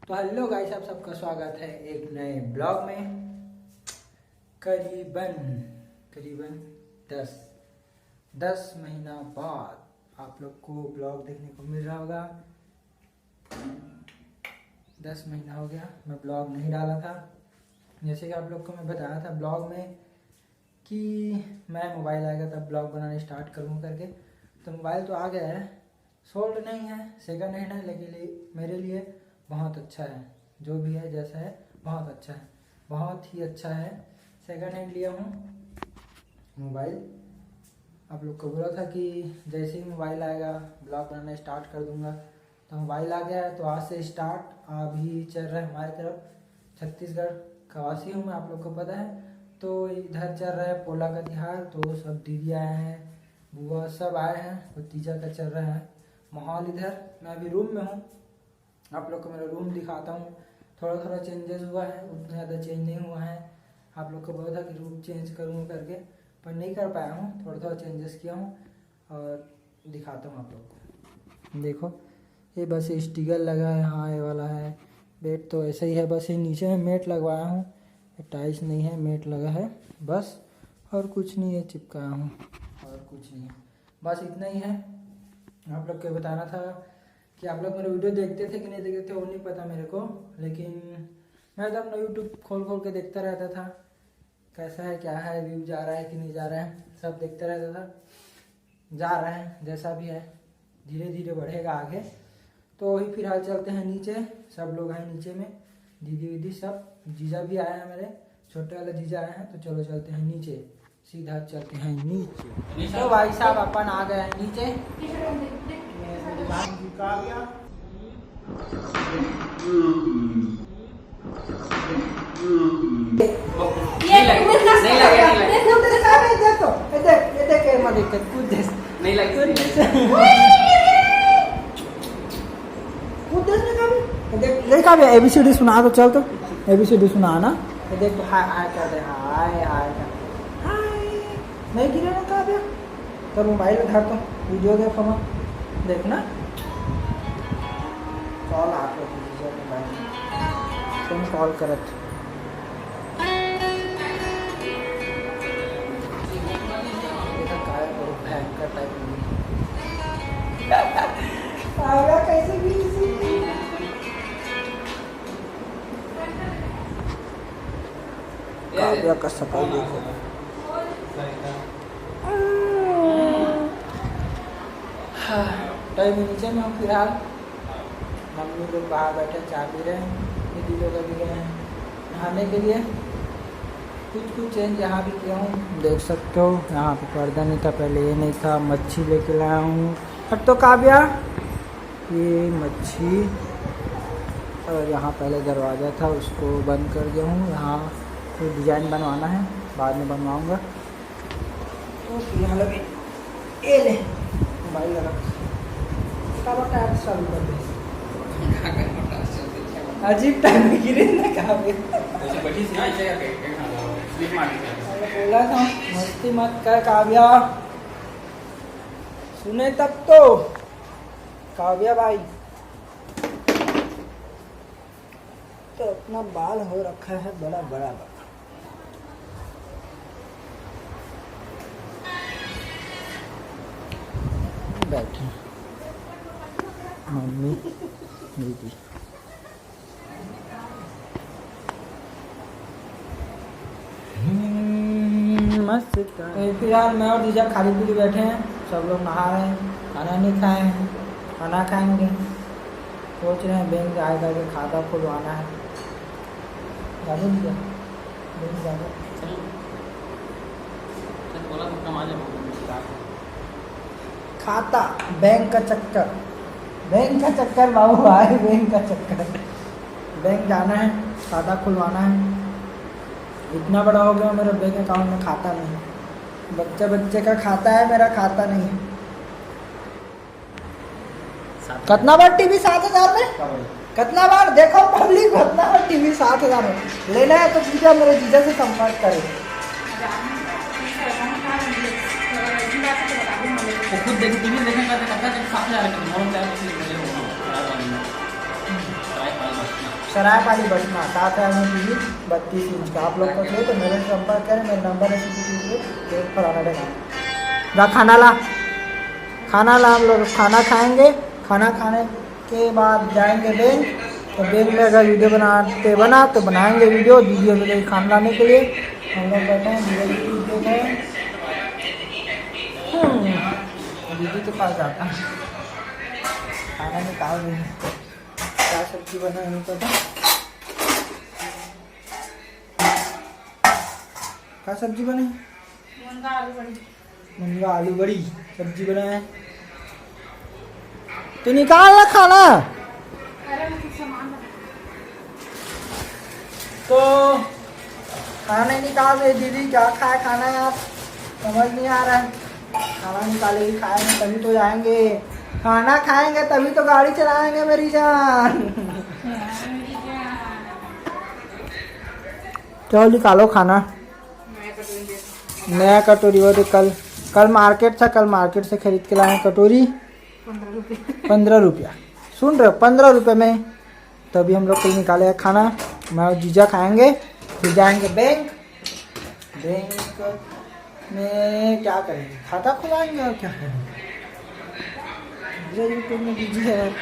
तो hello guys, आप सबका स्वागत है एक नए ब्लॉग में। करीबन 10 महीना बाद आप लोग को ब्लॉग देखने को मिल रहा होगा। 10 महीना हो गया मैं ब्लॉग नहीं डाला था। जैसे कि आप लोग को मैं बताया था ब्लॉग में कि मैं मोबाइल आएगा तब ब्लॉग बनाने स्टार्ट करूँ करके। तो मोबाइल तो आ गया है, सोल्ड नहीं है, सेकंड हैंड है, लेकिन मेरे लिए बहुत अच्छा है। जो भी है जैसा है बहुत अच्छा है, बहुत ही अच्छा है। सेकंड हैंड लिया हूँ मोबाइल। आप लोग को बोला था कि जैसे ही मोबाइल आएगा ब्लॉग बनाना स्टार्ट कर दूंगा। तो मोबाइल आ गया है तो आज से स्टार्ट अभी चल रहा है हमारी तरफ। छत्तीसगढ़ का वासी हूँ मैं, आप लोग को पता है। तो इधर चल रहा है पोला का त्योहार, तो सब दीदी आए हैं, बुआ सब आए हैं, भतीजा का चल रहा है माहौल इधर। मैं अभी रूम में हूँ, आप लोग को मेरा रूम दिखाता हूँ। थोड़ा चेंजेस हुआ है, उतना ज़्यादा चेंज नहीं हुआ है। आप लोग को बोला था कि रूम चेंज करूँ करके, पर नहीं कर पाया हूँ। थोड़ा चेंजेस किया हूँ और दिखाता हूँ आप लोग को। देखो ये बस स्टिकर लगा है, हाँ ये वाला है। बेड तो ऐसा ही है, बस ये नीचे में मेट लगवाया हूँ, टाइल्स नहीं है, मेट लगा है बस, और कुछ नहीं है चिपकाया हूँ, और कुछ नहीं है, बस इतना ही है। आप लोग को बताना था कि आप लोग मेरे वीडियो देखते थे कि नहीं देखते थे वो नहीं पता मेरे को, लेकिन मैं तो अपना यूट्यूब खोल के देखता रहता था कैसा है क्या है, व्यू जा रहा है कि नहीं जा रहा है, सब देखता रहता था। जा रहा है जैसा भी है, धीरे धीरे बढ़ेगा आगे। तो वही फिलहाल चलते हैं नीचे, सब लोग हैं नीचे में, दीदी वीदी सब, जीजा भी आए हैं, मेरे छोटे वाले जीजा आए हैं। तो चलो चलते हैं नीचे, सीधा चलते हैं नीचे। तो भाई साहब अपन आ गए हैं नीचे। ABCD सुना तो चल, तो ABCD सुना ना। देख हाय हाय कर दे, हाय हाय नहीं गिरे ना कहा भैया। तो मोबाइल में धर तो वीडियो देखो मैं, देखना कॉल आप लोग मोबाइल में तुम कॉल करत भयंकर टाइप कैसे भी काव्या का सफाई देखो। टाइम नीचे में हूँ फिलहाल। मम्मी लोग बाहर बैठे चाय पी रहे हैं, दीदी लोग अभी गए हैं नहाने के लिए। कुछ चेंज यहाँ भी किया हूँ, देख सकते हो। यहाँ पे पर्दा नहीं था पहले, ये नहीं था। मच्छी लेके लाया हूँ, अब तो काव्या ये मच्छी। और यहाँ पहले दरवाज़ा था उसको बंद कर दिया हूँ। यहाँ कोई डिज़ाइन बनवाना है, बाद में बनवाऊँगा। तो फिलहाल अभी ये ले मोबाइल लगा टायर चालू कर दे। अजीब टाइम में गिरे ना कहाँ पे। बोला था मस्ती मत कर काव्या, सुने तब तो काव्या भाई। तो अपना बाल हो रखा है बड़ा बड़ा। बैठे मम्मी दीदी। मस्त। फिलहाल मैं और जीजा खाली पीली बैठे हैं, सब लोग नहा रहे हैं, खाना नहीं खाए हैं, खाना खाएंगे। सोच रहे हैं बैंक आए करके खाता खुलवाना है। जाने दीजिए बैंक जाने खाता, बैंक का चक्कर बाबू भाई, बैंक का चक्कर। बैंक जाना है, खाता खुलवाना है। इतना बड़ा हो गया मेरा बैंक अकाउंट में खाता नहीं। बच्चे का खाता है, मेरा खाता नहीं है। कितना बार टीवी 7,000 में, कितना बार देखो पब्लिक, कितना बार टीवी 7,000 में लेना है। तो जीजा मेरे जीजा से संपर्क करें। खुद देखिए टीवी देखने का 7,000 का सरायपाली बसना 7 इंच का। आप लोग को चाहिए तो मेरे से संपर्क करें, मेरा नंबर है CCTV फलाना देगा। जा खाना ला, खाना ला। हम लोग खाना खाएंगे, खाना खाने के बाद जाएंगे बैंक। तो बैंक में अगर वीडियो बना तो बनाएंगे वीडियो। दीदी और मेरे खाना लाने के लिए हम लोग बैठे हैं दीदी के पास जाता है, खाना निकाल रही है। क्या सब्जी बना है नहीं पता। क्या सब्जी बनी? मुनगा आलू बड़ी सब्जी बना है। तो निकाल ना खाना। तो खाना नहीं निकाल रहे दीदी, क्या खाए खाना है आप समझ नहीं आ रहा है। खाना निकालेगी, खाएंगे तभी तो जाएंगे। खाना खाएंगे तभी तो गाड़ी चलाएंगे मेरी जान। चलो निकालो खाना। नया कटोरी वो तो कल मार्केट था, कल मार्केट से खरीद के लाए कटोरी 15 रुपया। सुन रहे हो, 15 रुपये में। तो अभी हम लोग कल निकाले खाना, मैं और जीजा खाएंगे, फिर जाएंगे बैंक। बैंक में क्या करेंगे, खाता खुलाएंगे और क्या करेंगे। यूट्यूब में बिजी है,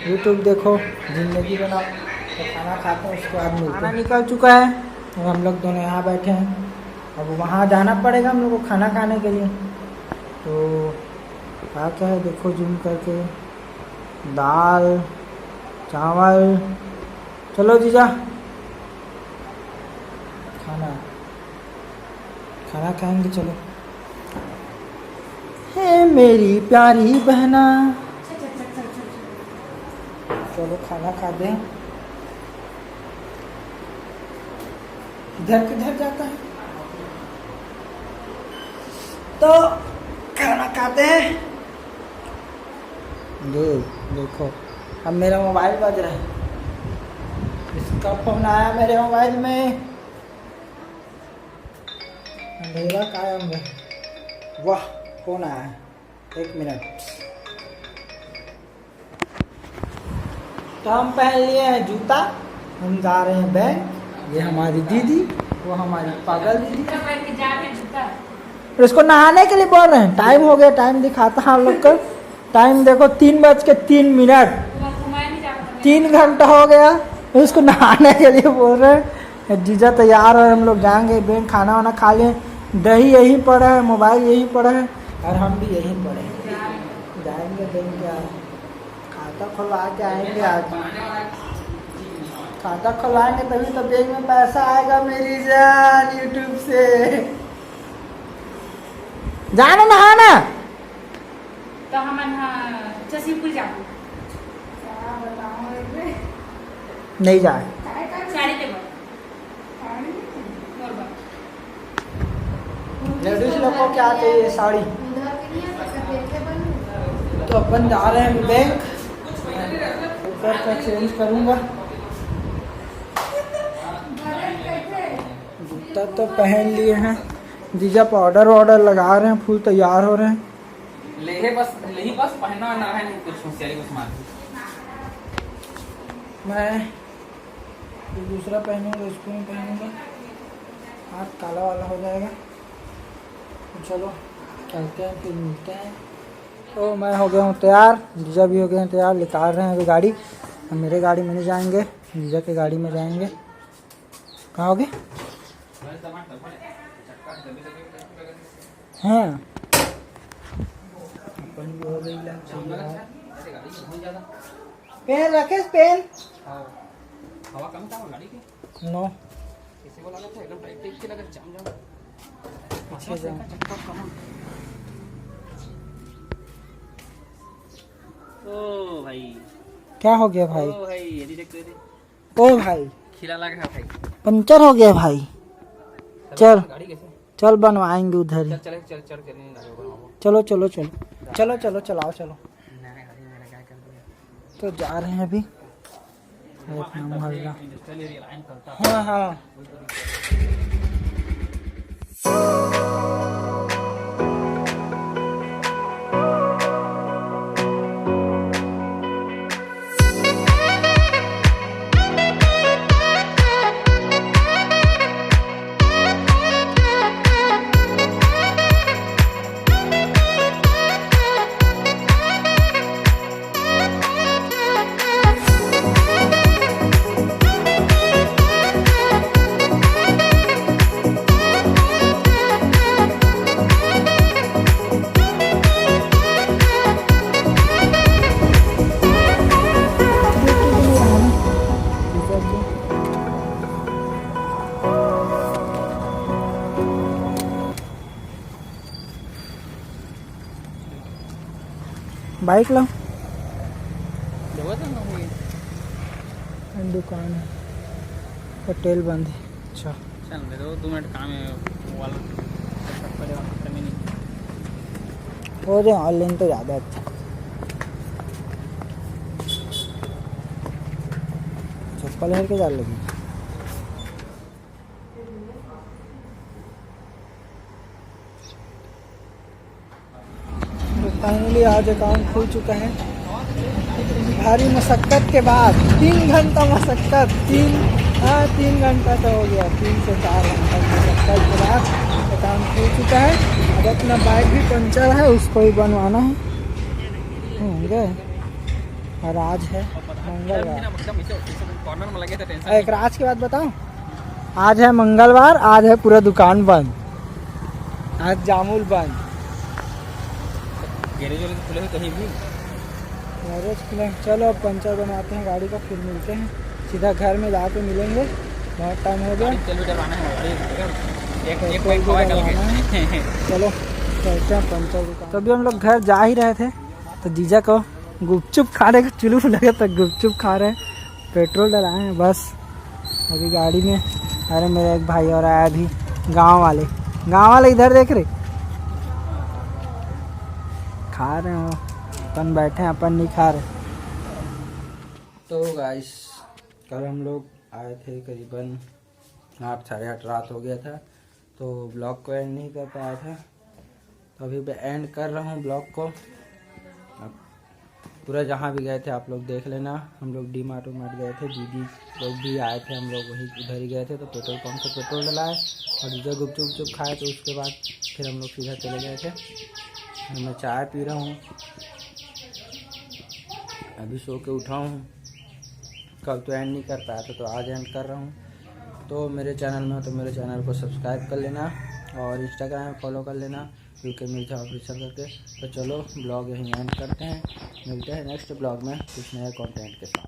यूट्यूब देखो, जिंदगी बनाओ। तो खाना खाते हैं उसके बाद मिलते हैं। खाना निकल चुका है और हम लोग दोनों यहाँ बैठे हैं। अब वहाँ जाना पड़ेगा हम लोग को खाना खाने के लिए। तो क्या है देखो जूम करके, दाल चावल। चलो जीजा खाना खाएंगे। चलो हे मेरी प्यारी बहना, चलो खाना खाते हैं। इधर किधर जाता है तो खाना खाते हैं। देखो अब मेरा मोबाइल बज रहा है, इसका फोन आया मेरे मोबाइल में। अंधेरा कायम है। वाह फोन आया है, 1 मिनट। तो हम पहन लिए हैं जूता, हम जा रहे हैं बैंक। ये हमारी दीदी, वो हमारी पागल दीदी। इसको नहाने के लिए बोल रहे हैं। टाइम हो गया, टाइम दिखाता है हम लोग का। टाइम देखो 3:03। 3 घंटा हो गया, उसको नहाने के लिए बोल रहे हैं। जीजा तैयार है, हम लोग जाएंगे बैंक। खाना वाना खा लें, दही यहीं पड़ा है, मोबाइल यहीं पड़ा है और हम भी यहीं पड़े हैं। जाएंगे बैंक यार, खाता खुलवा के आएंगे आज। खाता खुलवाएंगे तभी तो बैंक में पैसा आएगा मेरी जान, यूट्यूब से। जाना नहाना तो हम जसीपुर जाओ नहीं जाए। लेडीज लोग को क्या चाहिए, साड़ी। तो अपन जा रहे हैं बैंक, ऊपर का चेंज करूँगा। जूता तो पहन लिए हैं, जीजा पाउडर वाउडर लगा रहे हैं, फुल तैयार हो रहे हैं। बस पहनना ना है, नहीं कुछ होशियारी कुछ मार। मैं तो दूसरा पहनूंगा, इसको नहीं पहनूंगा, हाथ काला वाला हो जाएगा। तो चलो चलते हैं, फिर मिलते हैं। तो मैं हो गया हूँ तैयार, जीजा भी हो गए हैं तैयार। निकाल रहे हैं अभी गाड़ी। हम मेरे गाड़ी में नहीं जाएंगे, जीजा के गाड़ी में जाएंगे। कहाँ हो गए? हाँ अपन भी हो गई। पेन रखे, पेन हवा कम था गाड़ी की। नो किसी को लगा था एकदम टाइट टाइट के लगा जाम जाम। अच्छा जाम। ओ भाई क्या हो गया भाई? ओ भाई ये देख दे। ओ भाई खिला लगा भाई, पंचर हो गया भाई। चल गाड़ी कैसे? चल बनवाएंगे उधर ही। चल चल चल के नहीं गाड़ी बनवाओ। चलो चलो चलो चलो चलो चलाओ चलो। नया गाड़ी मेरा क्या कर दिया। तो जा रहे हैं अभी अपना मोहल्ला। इंडस्ट्रियल एरिया लाइन करता। हाँ हाँ बाइक लाओ। देखो तो ना हुई। दुकान है, होटल बंद है। अच्छा चल दे दो 2 मिनट काम है वो वाला पड़ेगा कमी नहीं। हो जाए ऑनलाइन तो ज़्यादा अच्छा। चप्पल है के डाल लगी। फाइनली आज अकाउंट खुल चुका है भारी मशक्क़त के बाद। 3 घंटा मशक्क़त, 3 घंटा तो हो गया, 3 से 4 घंटा मशक्क़त के बाद अकाउंट खुल चुका है। अब अपना बाइक भी पंचर है, उसको ही बनवाना है होंगे। और आज है मंगलवार। कॉर्नर में लगे थे टेंशन। एक राज की बात बताऊं, आज है मंगलवार, आज है पूरा दुकान बंद, आज जामुल बंद। गैरेज वाले खुले हैं कहीं भी। गैरेज खुले। चलो अब पंचर बनवाते हैं गाड़ी का, फिर मिलते हैं। सीधा घर में जाके मिलेंगे, बहुत टाइम हो गया। तेल भी डलवाना है एक पेट्रोल बाइक भी हवा डलवाना है। चलो चलते हैं पंचर दुकान। तभी हम लोग घर जा ही रहे थे तो जीजा को गुपचुप खाने का चुलूफ लगे तो गुपचुप खा रहे हैं। पेट्रोल डलाए हैं बस अभी गाड़ी में। अरे मेरा एक भाई और आया भी, गांव वाले इधर देख रहे, खा रहे हो। अपन बैठे हैं, अपन नहीं खा रहे। तो गाइस कल हम लोग आए थे, करीबन 8 साढ़े 8 रात हो गया था, तो ब्लॉग को एंड नहीं कर पाया था। तो अभी मैं एंड कर रहा हूँ ब्लॉग को। अब पूरा जहाँ भी गए थे आप लोग देख लेना। हम लोग डी मार्ट गए थे, दीदी लोग भी आए थे, हम लोग वहीं उधर ही गए थे। तो पेट्रोल पंप से पेट्रोल डलाए और जीजा गुपचुप खाए। तो उसके बाद फिर हम लोग सीधा चले गए थे। मैं चाय पी रहा हूँ, अभी सो के उठा हूँ। कल तो एंड नहीं कर पाया था, तो आज एंड कर रहा हूँ। तो मेरे चैनल में हो तो मेरे चैनल को सब्सक्राइब कर लेना और इंस्टाग्राम में फॉलो कर लेना, क्योंकि मिर्जा ऑफिसर करके। तो चलो ब्लॉग यहीं एंड करते हैं, मिलते हैं नेक्स्ट ब्लॉग में कुछ नए कंटेंट के साथ।